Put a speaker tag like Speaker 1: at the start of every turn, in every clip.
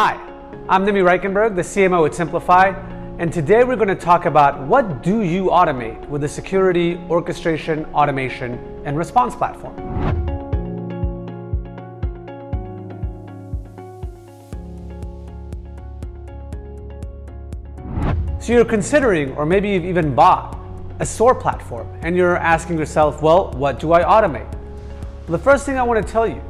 Speaker 1: Hi, I'm Nimi Reichenberg, the CMO at Simplify, and today we're going to talk about what do you automate with the security, orchestration, automation, and response platform. So you're considering, or maybe you've even bought, a SOAR platform, and you're asking yourself, well, what do I automate? The first thing I want to tell you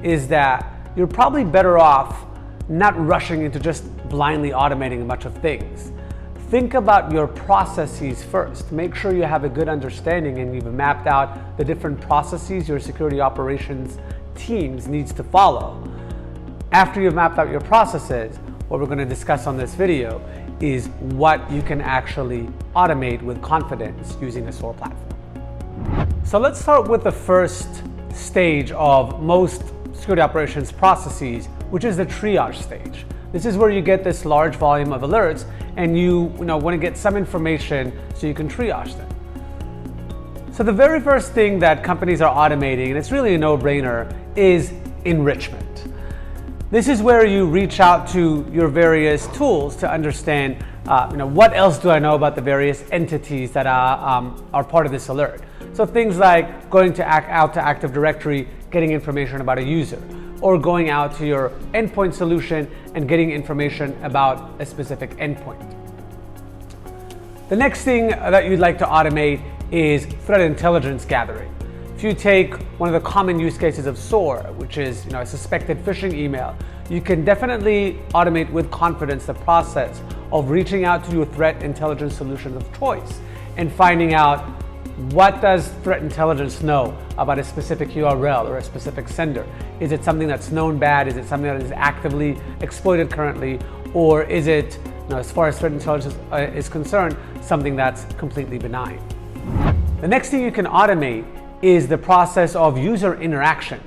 Speaker 1: is that you're probably better off not rushing into just blindly automating a bunch of things. Think about your processes first. Make sure you have a good understanding and you've mapped out the different processes your security operations teams needs to follow. After you've mapped out your processes, what we're going to discuss on this video is what you can actually automate with confidence using a SOAR platform. So let's start with the first stage of most security operations processes, which is the triage stage. This is where you get this large volume of alerts and you want to get some information so you can triage them. So the very first thing that companies are automating, and it's really a no-brainer, is enrichment. This is where you reach out to your various tools to understand what else do I know about the various entities that are part of this alert. So things like going out to Active Directory, getting information about a user, or going out to your endpoint solution and getting information about a specific endpoint. The next thing that you'd like to automate is threat intelligence gathering. If you take one of the common use cases of SOAR, which is a suspected phishing email, you can definitely automate with confidence the process of reaching out to your threat intelligence solution of choice and finding out what does threat intelligence know about a specific URL or a specific sender. Is it something that's known bad? Is it something that is actively exploited currently? Or is it, as far as threat intelligence is concerned, something that's completely benign? The next thing you can automate is the process of user interaction.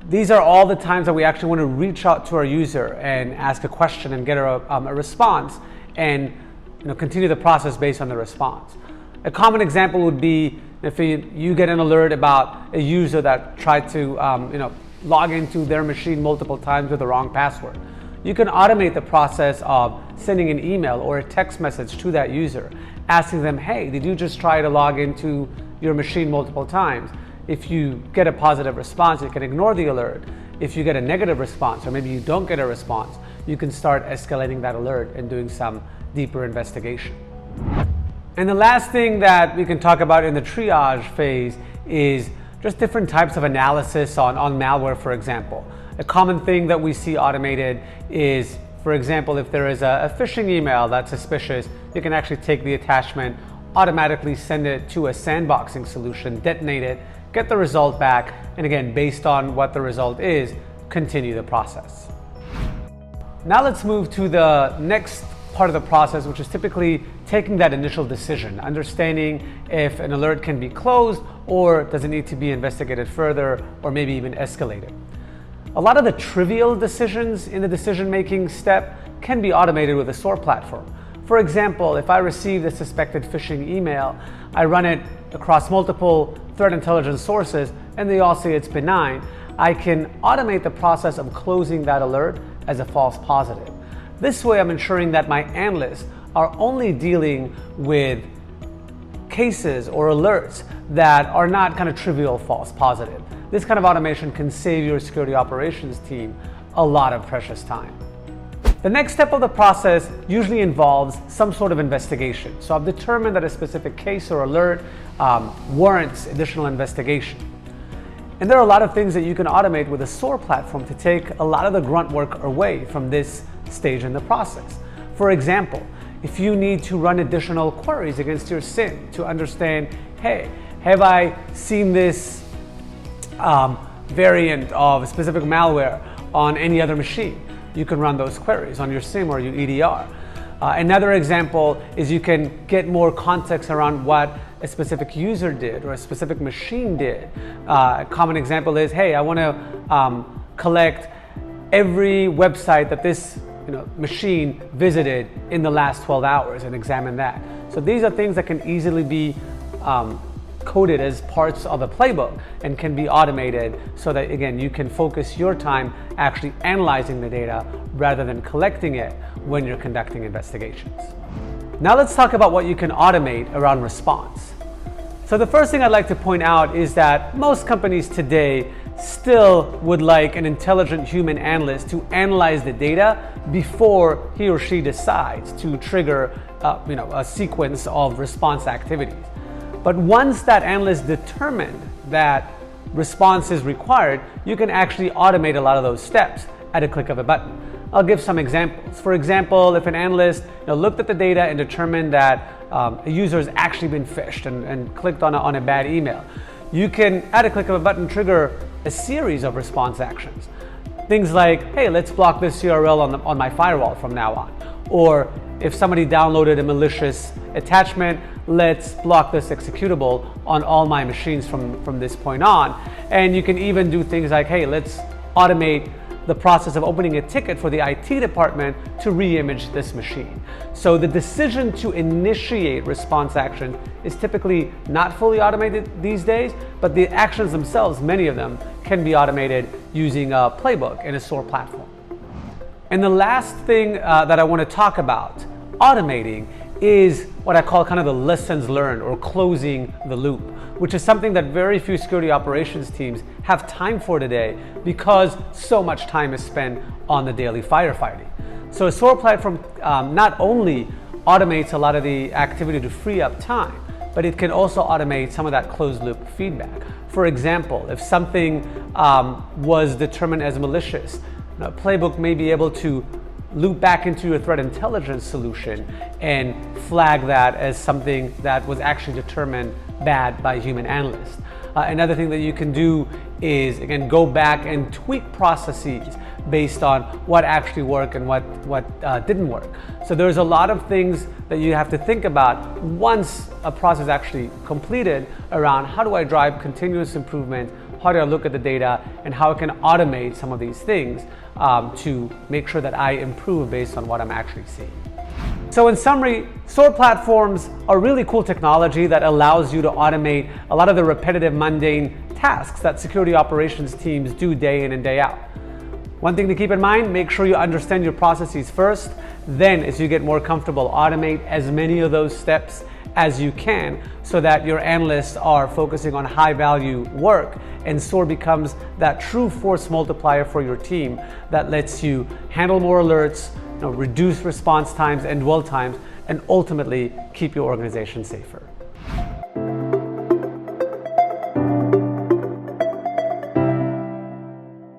Speaker 1: These are all the times that we actually want to reach out to our user and ask a question and get a response and continue the process based on the response. A common example would be if you get an alert about a user that tried to log into their machine multiple times with the wrong password. You can automate the process of sending an email or a text message to that user, asking them, hey, did you just try to log into your machine multiple times? If you get a positive response, you can ignore the alert. If you get a negative response, or maybe you don't get a response, you can start escalating that alert and doing some deeper investigation. And the last thing that we can talk about in the triage phase is just different types of analysis on malware, for example. A common thing that we see automated is, for example, if there is a phishing email that's suspicious, you can actually take the attachment, automatically send it to a sandboxing solution, detonate it, get the result back, and again, based on what the result is, continue the process. Now let's move to the next part of the process, which is typically taking that initial decision, understanding if an alert can be closed or does it need to be investigated further or maybe even escalated. A lot of the trivial decisions in the decision-making step can be automated with a SOAR platform. For example, if I receive a suspected phishing email, I run it across multiple threat intelligence sources and they all say it's benign, I can automate the process of closing that alert as a false positive. This way, I'm ensuring that my analysts are only dealing with cases or alerts that are not kind of trivial false positive. This kind of automation can save your security operations team a lot of precious time. The next step of the process usually involves some sort of investigation. So I've determined that a specific case or alert warrants additional investigation. And there are a lot of things that you can automate with a SOAR platform to take a lot of the grunt work away from this stage in the process. For example, if you need to run additional queries against your SIEM to understand, hey, have I seen this variant of specific malware on any other machine? You can run those queries on your SIEM or your EDR. Another example is you can get more context around what a specific user did or a specific machine did. A common example is, hey, I want to collect every website that this machine visited in the last 12 hours and examine that. So these are things that can easily be coded as parts of a playbook and can be automated so that, again, you can focus your time actually analyzing the data rather than collecting it when you're conducting investigations. Now let's talk about what you can automate around response. So the first thing I'd like to point out is that most companies today still would like an intelligent human analyst to analyze the data before he or she decides to trigger a sequence of response activities. But once that analyst determined that response is required, you can actually automate a lot of those steps at a click of a button. I'll give some examples. For example, if an analyst looked at the data and determined that a user has actually been phished and clicked on a bad email, you can, at a click of a button, trigger a series of response actions. Things like, hey, let's block this URL on my firewall from now on. Or if somebody downloaded a malicious attachment, let's block this executable on all my machines from this point on. And you can even do things like, hey, let's automate the process of opening a ticket for the IT department to re-image this machine. So the decision to initiate response action is typically not fully automated these days, but the actions themselves, many of them, can be automated using a playbook in a SOAR platform. And the last thing that I want to talk about automating is what I call kind of the lessons learned, or closing the loop, which is something that very few security operations teams have time for today because so much time is spent on the daily firefighting. So a SOAR platform not only automates a lot of the activity to free up time, but it can also automate some of that closed loop feedback. For example, if something was determined as malicious, a playbook may be able to loop back into your threat intelligence solution and flag that as something that was actually determined bad by a human analyst. Another thing that you can do is, again, go back and tweak processes based on what actually worked and what didn't work. So there's a lot of things that you have to think about once a process is actually completed around how do I drive continuous improvement, how do I look at the data, and how I can automate some of these things to make sure that I improve based on what I'm actually seeing. So in summary, SOAR platforms are really cool technology that allows you to automate a lot of the repetitive, mundane tasks that security operations teams do day in and day out. One thing to keep in mind, make sure you understand your processes first. Then, as you get more comfortable, automate as many of those steps as you can so that your analysts are focusing on high value work, and SOAR becomes that true force multiplier for your team that lets you handle more alerts, reduce response times and dwell times, and ultimately keep your organization safer.